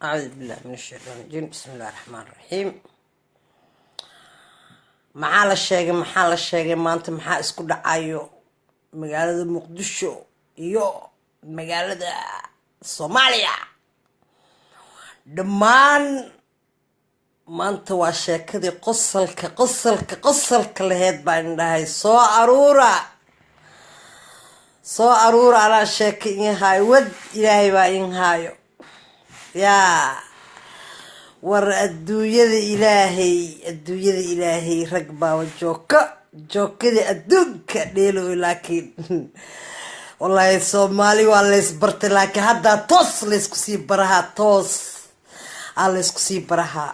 أعوذ بالله من الشيطان الرجيم. بسم الله الرحمن الرحيم. maxaa la sheegay maanta maxaa isku dhacayo magaalada Muqdisho iyo magaalada Soomaaliya dhammaan maanta waa sheekadii qosolka laheyd baan dhahay soo aruura ala sheeka in hay wad ilaahay baa in hayo yaa war adduunyada ilaahay rag baa jookada adduunka dheelo laakiin wallahi Soomaali waa lees bartay laakiin hadda toos leesku sii baraha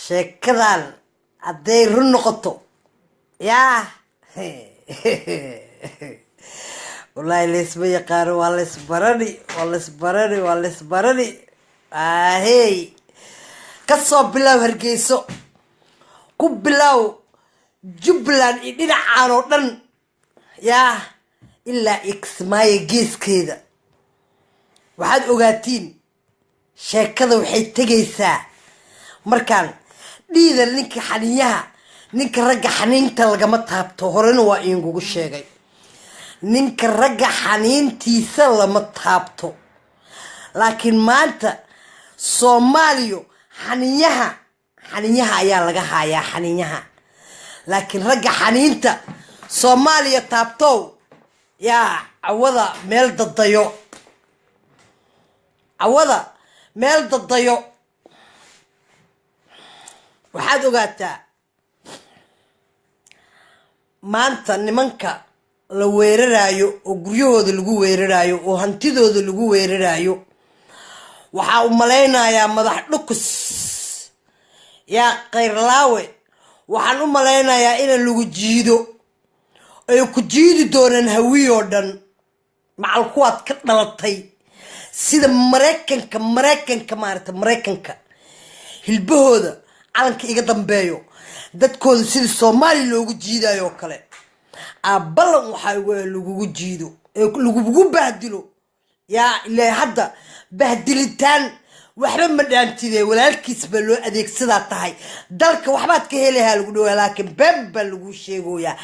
sheekadan hadday run noqoto yaa wallahi lees ma yaqaano waa lees barani ahey kasoo bilow Hargeyso ku bilow Jubbaland iyo dhinacaan oo dhan yaa ilaa Kismaayo geeskeeda waxaad ogaatiin sheekada waxay tagaysaa markaan dhiida ninka ragga xaniinta lagama taabto horena waa ingugu sheegay ninka ragga xaniintiisa lama taabto laakiin maanta Soomaaliyo xaniinyaha ayaa laga hayaa xaniinyaha laakiin ragga xaniinta Soomaaliya taabto yaa awada meel dadayo waxaad ogaataa maanta nimanka la weerarayo oo guryahooda lagu weerarayo oo hantidooda lagu weerarayo waxaa u maleynayaa madax dhukus yaa qayrlaawe waxaan u maleynayaa in lagu jiido ay ku jiidi doonaan hawiyo dhan macal kuwaad ka dhalatay sida Mareykanka hilbahooda calanka iga dambeeyo dadkooda sida Soomaali loogu jiidayo kale abalan waxa lagu jiido lagu bahdilo yaa ilaa hadda bahdilitaan waxba ma dhaantide walaalkiis ba loo adeegsadaa tahay dalka waxbaad ka helayaa lagu dhaw laakiin bemba lagu sheegoyaa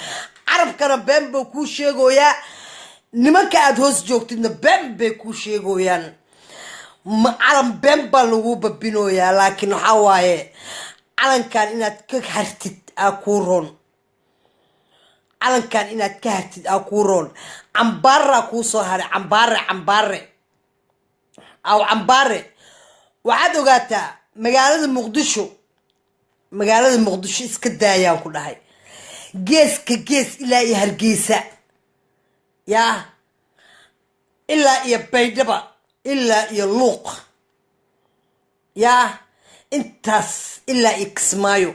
carabkana bemba ku sheegoyaa nimanka aad hoos joogtidna bemba ku sheegoyaan ma calan bemba lagu babinoyaa laakiin waxa waaye calankan inaad ka hartid ku roon cambaara ku soo haray cambaare waxaad ogaataa magaalada Muqdisho iska daayaan ku dhahay gees ilaa iyo Hargeysa yaa ilaa iyo Baydhaba ilaa iyo Luuq yaa intaas ilaa iyo Kismaayo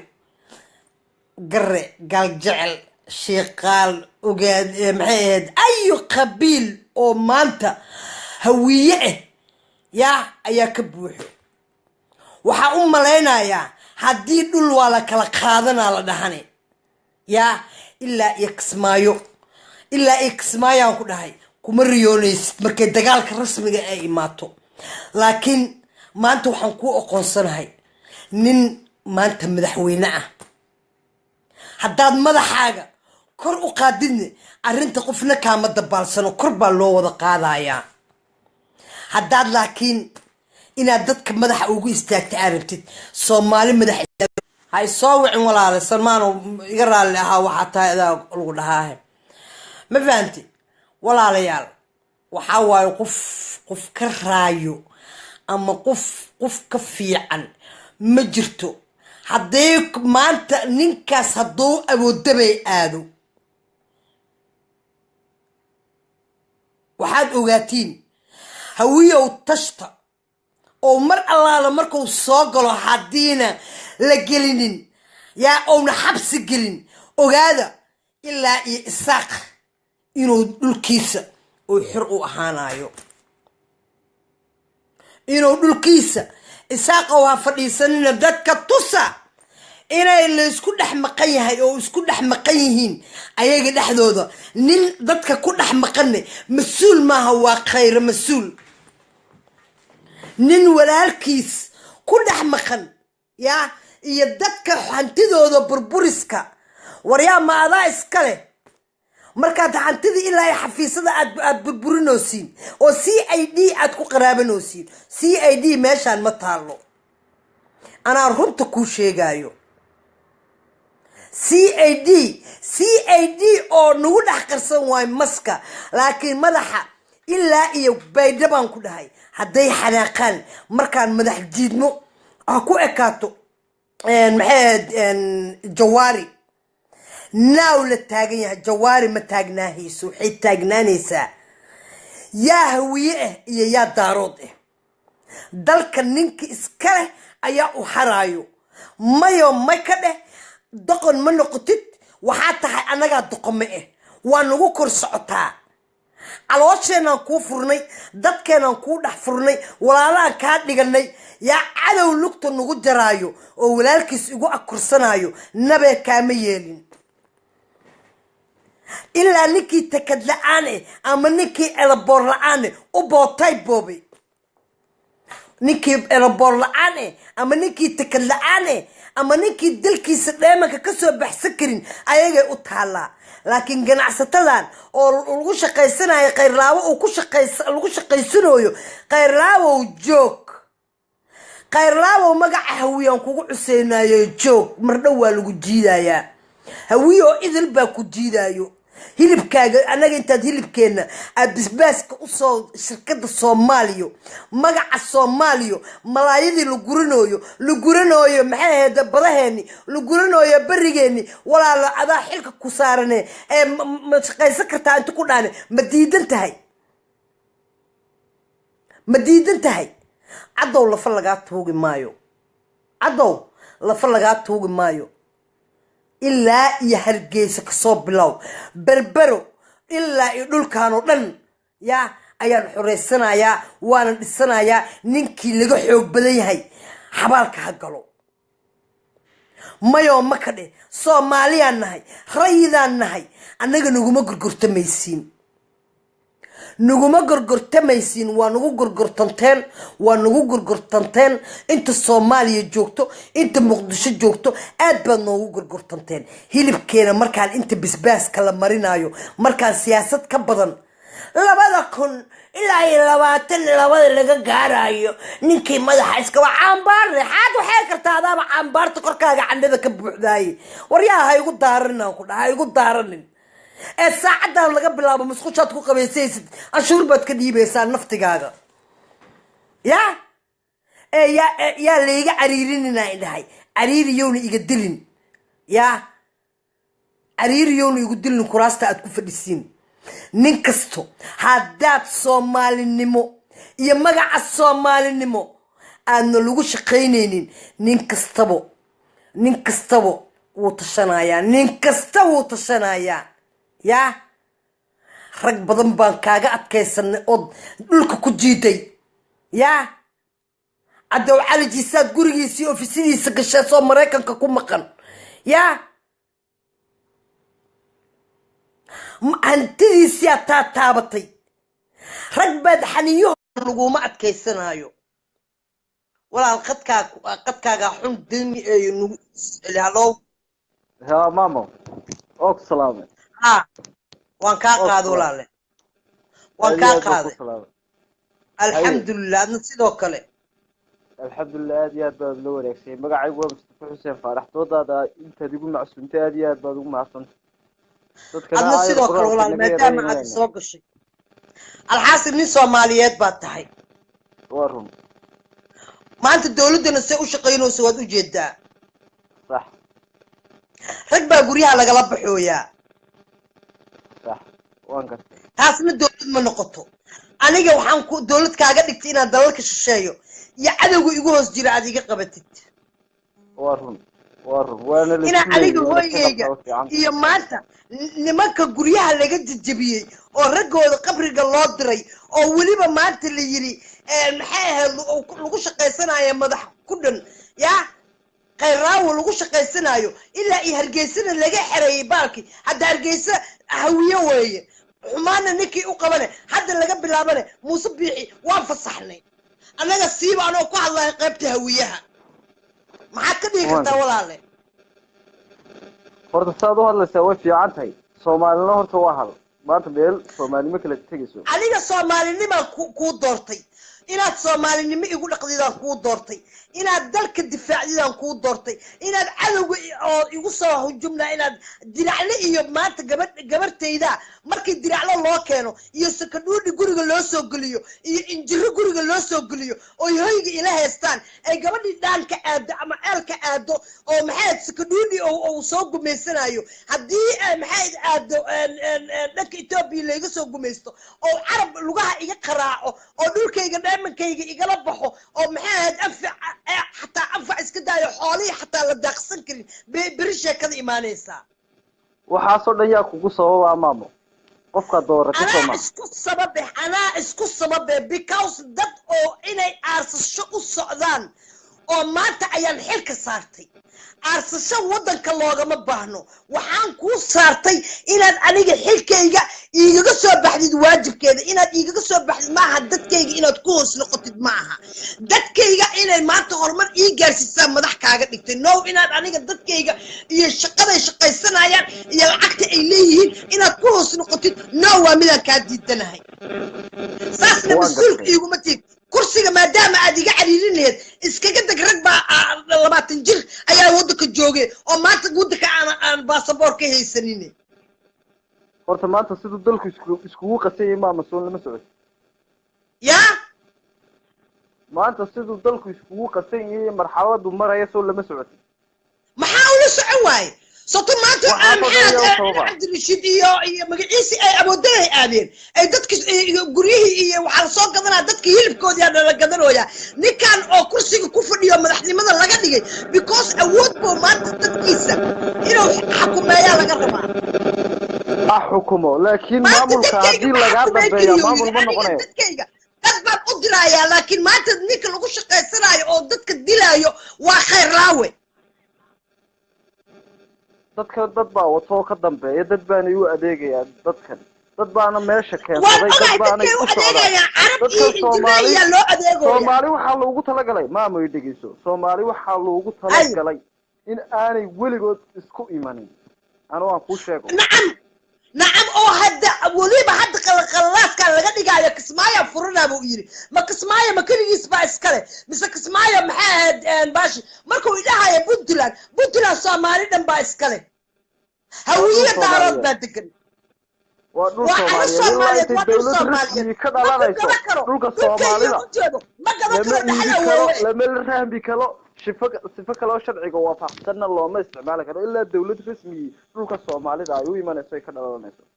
gare galjecel sheeqaal ogaad maxay ahayd ayu qabiil oo maanta hawiye yaa ayaa ka buuxo waxa u maleynayaa haddii dhul waa la kala qaadanaa la dhahane yaa ilaa iyo Kismaayo ku dhahay kuma riyoonaysid markay dagaalka rasmiga ay imaato laakiin maanta waxaan ku aqoonsanahay nin maanta madaxweyne ah haddaad madaxaaga kor u qaadidne arrinta qofna kaama dabaalsano kor baa loo wada qaadayaa haddaad laakiin inaad dadka madaxa ugu istaagta aragtid Soomaali madax hay soo wicin walaal Salmaano iga raali ahaa waxa tahay lagu dhahaa ma fahanti walaalayaal waxa waayo qof ka raayo ama qof ka fiican ma jirto haddii maanta ninkaas hadduu awoodabay aado waxaad ogaatiin hawiyow tashta oo mar allaala markuu soo galo haddiina la gelinin yaa oona xabsi gelin ogaada ilaa iyo Isaaq inuu dhulkiisa oo xir u ahaanayo inuu dhulkiisa Isaaq waa fadhiisanina dadka tusa inay la isku dhex maqan yahay oo isku dhex maqan yihiin ayaga dhexdooda nin dadka ku dhex maqan mas'uul maaha waa khayr mas'uul nin walaalkiis ku dhex maqan yaa iyo dadka hantidooda burburiska waryaa ma adaa iska leh markaad hantidii ilaa ay xafiisada aad burburinaysiin oo CID aad ku qaraabanaysiin CID meeshaan ma taalo anaa runta ku sheegayo CID oo nagu dhex qarsan waay maska laakiin madaxa ilaa iyo baydabaan ku dhahay hadday xanaaqaan markaan madax jiidmo ku ekaato maxay jawaari naaw la taagan yahay jawaari ma taagnaahiiso waxay taagnaanaysaa yaa hawiye ah iyo yaa daarood ah dalka ninka iska leh ayaa u haraayo mayo ma ka dheh doqon ma noqotid waxaa tahay annagaa doqome ah waa nagu kor socotaa caloosheenaan kuu furnay dadkeenaan kuu dhex furnay walaalaan kaa dhiganay yaa cadow lugta nagu jaraayo oo walaalkiis igu akursanaayo nabee kaama yeelin ilaa ninkii takad la-aan ama ninkii elaboor la-aan u bootay boobay ninkii elaboor la-aan ama ninkii takad la-aan ama ninkii dalkiisa dheemanka ka soo baxsan karin ayagay u taallaa laakiin ganacsatadan oo lagu shaqaysanayo qayrlaawo uu lagu shaqaysanayo qayrlaawow joog qayrlaawow magaca hawiyaan kugu cuseynayo joog mardhow waa lagu jiidayaa hawiye oo idil baa ku jiidayo hilibkaaga anaga intaad hilibkeena aad bisbaaska usoo shirkada Soomaaliya magaca Soomaaliya malaayadii la guranayo maxay ahayd badaheeni la guranayo barigeeni walaalo adaa xilka ku saarane ma shaqaysan kartaa inta ku dhaane ma diidan tahay cadow lafa laga tuugi maayo ilaa iyo Hargeysa ka soo bilow berbero ilaa iyo dhulkaan oo dhan yaa ayaan xureysanayaa waana dhisanayaa ninkii laga xoog badan yahay xabaalka ha galo mayo ma ka dheh Soomaaliyaan nahay rayidaan nahay annaga naguma gorgortamaysiin waa nagu gorgortanteen inta Soomaaliya joogto inta Muqdisho joogto aad baad noogu gorgortanteen hilibkeena markaan inta bisbaaska la marinayo markaan siyaasad ka badan 2000 ilaa 22 laga gaarayo ninkii madaxa iska waa caambaar xaad waxay kartaa adaaba caambaarta korkaaga candhada ka buuxdaay waryaa ha igu daaranaan ku dhahay igu daaranin saacadan laga bilaabo masquushaad ku qabeysaysid ashuur baad ka dhiibaysaa naftigaaga yaa leega cariirinina indhahay cariiriyowna iga dilin cariiriyowna igu dilin kuraasta aad ku fadhisiin nin kasto haddaad Soomaalinimo iyo magaca Soomaalinimo aadna lagu shaqaynaynin nin kastaba wuu tashanayaa rag badan baan kaaga adkaysanay oo dhulka ku jiiday cadow cali jiisaad gurigiisii ofisidiisa gashay soo Mareykanka ku maqan hantidiisii aad taabatay rag baad xaniyo laguma adkaysanayo walaal qadkaaga xun dimi ee nagu halo ha mamo oo salaam وان كان قادو لاله وان كان قادو الحمد لله نسيدو كله الحمد لله يا باب لو وريكسي مغاعي waa Mustafa Xuseen Faarax toodada inta digu macsuunta aad iyo aad baad ugu macsan dadka sidoo kale walaal maadaama aad soo gashay alxaasil nin Soomaaliyeed baad tahay warun maanta dawladana si u shaqeynayso waad u jeedaa صح rag baa guryaha laga la baxooyaa صح وانك taasna dawlad ma noqoto aniga waxaan ku dawlad kaaga dhigtay inaan dalalka shisheeyo iyo cadawga igu hoos jira aad iga qabatid warun waana ina aniga hooyayga iyo maanta nimanka guryaha laga jajabiyay oo ragooda qabriga loo diray oo waliba maanta la yiri maxay ahayd lagu shaqaysanayo madax ku dhan qayraawo lagu shaqaysanayo ilaa ay Hargeysana laga xareeyay baalki hadda Hargeysa hawiye weeye xumaana ninkii u qabane hadda laga bilaabane Muuse Biixi waan fasaxnay annaga siiba anoo ku hadlaya qaybta hawiyaha maxaad ka dhigi kartaa walaale horta saad u hadlaysaa way fiican tahay soomaalina horta waa hal maanta meel soomaalnimo kala tegayso aniga soomaalinima ku doortay inaad soomaalinimo igu dhaqdidaan kuu doortay inaad dalka difaacdidaan kuu doortay inaad cadowga oo igu soo hujumnaa inaad diraclo iyo maanta gabartayda markii diraclo loo keeno iyo sakadhuudhi guriga loo soo geliyo iyo injiro guriga loo soo geliyo oo hoyga ila haystaan ay gabadhii dhaanka aado ama ceelka aado oo maxaad sakadhuudhi oo soo gumaysanayo haddii maxaad aado dhanka Ethiopia laga soo gumaysto oo carab lugaha iga qaraaco oo dhulkayga dheemankayga igala baxo oo maxaad حتى أنفع إسكندرية حالي حتى لا داخل كريم بريشة كذا إيمانيسا وحاصل لي أكو قصة أمامه قفك دورة أنا إسكو السبب because that أو إني أرس الشو السعودان أو ما تعين حركة صارتي أرس الشو ودن كاللوغة مبهنو وحان كو صارتي إنا أنيجي حركة إيجا سو بحديد واجب كذا إنا إيجا سو بحديد معها دت كيجا إنا تكون سلقتد معها دت كيجا إنا ما تغرمر إيجا سيسام مدح كاغا نكتن نو إنا أنيجا دت كيجا إيا شقدا شقا السنايان إيا العقد إليه إنا تكون سلقتد نو ومنا كاديد تنهي ساسنا مسؤول إيجو متيك كرسيga maadaama aad iga cariirin leed iska gadag rag ba 20 jir ayaa wadanka joogay oo maanta wadanka aan passport ka haysanin horta maanta sidoo dalku iskugu qasay ma masuul lama socod ya maanta sidoo dalku iskugu qasay marxaladu maraya soo lama socod maxaa ula socon waay صوتو ما أنت عبد الرشيد يا مجلسي أبودي آدين أي دتك جريه وعلى صوت قدنا دتك يلف كود يا ده قدنا ويا نكان أو كرسي كوفر يوم مدحني ماذا لقى دقي because أود بو ما أنت تتكيسة إنه حكم ما يا لقى ربع حكمه لكن ما ملك هذه لقى بيا ما ملك من قناه تبى قدرايا لكن ما أنت نيك الوش قيسراي أو دتك دلايو وخير راوي dadka dad baa wato ka dambeeya dad baan u adeegayaan dadkan dad baana meesha keensaday dad baana u socdaa Soomaali waxa loogu talagalay maamul dhigayso Soomaali waxa loogu talagalay in aanay weligood isku imanin ana waan ku sheego نعم أو هذا ولي بحد خلاص كان لقى دقايا كسمايا فرنا أبو يري ما كسمايا ما كل يسمع إسكاله بس كسمايا محاد باشي مركو إلها يا بنتلان ساماري دم بإسكاله هوية تعرض بدكن وأنا Soomaaliya كذا لا ليس دولك Soomaaliya ما قدرت حلا لما الرهن بكلا شفك لو شرعي وافقنا الله ما استعمالك إلا دولة رسمية دولك Soomaaliya أيوة ما نسوي كذا لا نسوي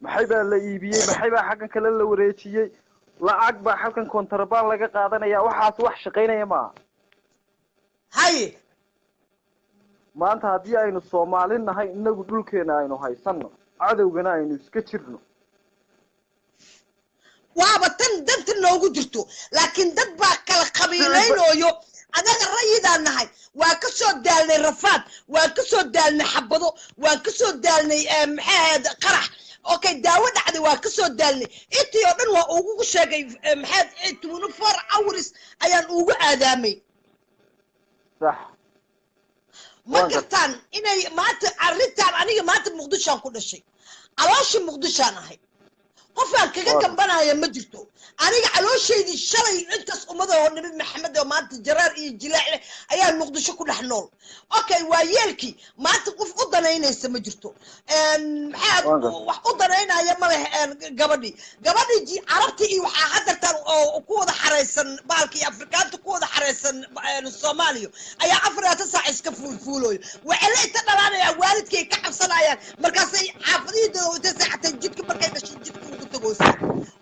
محيبة الليبية محيبة حقا كلا الوريتية لا عقبة حقا كونتربان لقى قادنا يا وحاس وحش قينا يا ما هاي ما أنت هدي أين Soomaaliya نهاي إنه دولكنا إنه هاي سنة عدونا إنه سكتشرنا وابتن دنت نوجو جرتو لكن دد با كلا قبيلين اويو أنا الرأي نهاي وكسر دالني رفات وكسر دالني حبضو وكسر دالني محاد قرح أوكي داود عدي وكسر دالني إنت يومين وأوجو شاقي محاد إنت ونفر أورس أيان أوجو آدمي صح ما قلتان إني ما تعرفتان أنا ما تمقدشان كل شيء علاش مقدشان هاي قفان كجن كمبنا يا مجرتو أنا على شيء دي الشري أنت أمضى والنبي محمد وما أنت جرار جلاع أيام مقدشة كل حنول أوكي وياكي ما تقف قدنا هنا يسمجرتو حاد قدنا هنا يا مره قبلي جي عرفتي إيه وحضرت قوة حريصن بالكي أفريقيا قوة حريصن الصوماليو أي أفريقيا تسع إسكفول فولوي وعليه ترى أنا يا والد كي كعب صنايا مركزي حافظين تسع تجدك مركز تجدك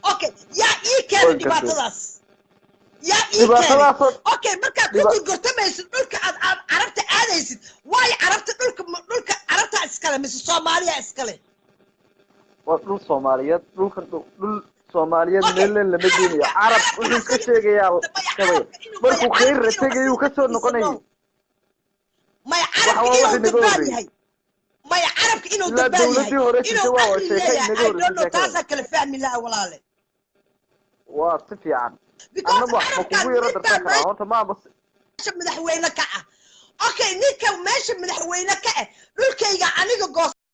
اوكي يا اي كان دباتداس يا اي كان اوكي marka ku gortamaysid dhulka aad arabta aadaysid way arabta dhulka arabta iskale mis Soomaaliya iskale waa dhul Soomaaliyeed dhulka dhul Soomaaliyeed meel lama geeyo arab wuxuu ka sheegayaa kabay markuu khayr ratagay ka soo noqonayo ma arab ما يعرف إنه دبالي إنه أهلي تاسا كل فهم الله ولا له واصف يعني أنا بحكم ويا رد الفكرة هو تمام بس مدحوينك اوكي نيكا ماشي مدحوينك دولكيغا انيغا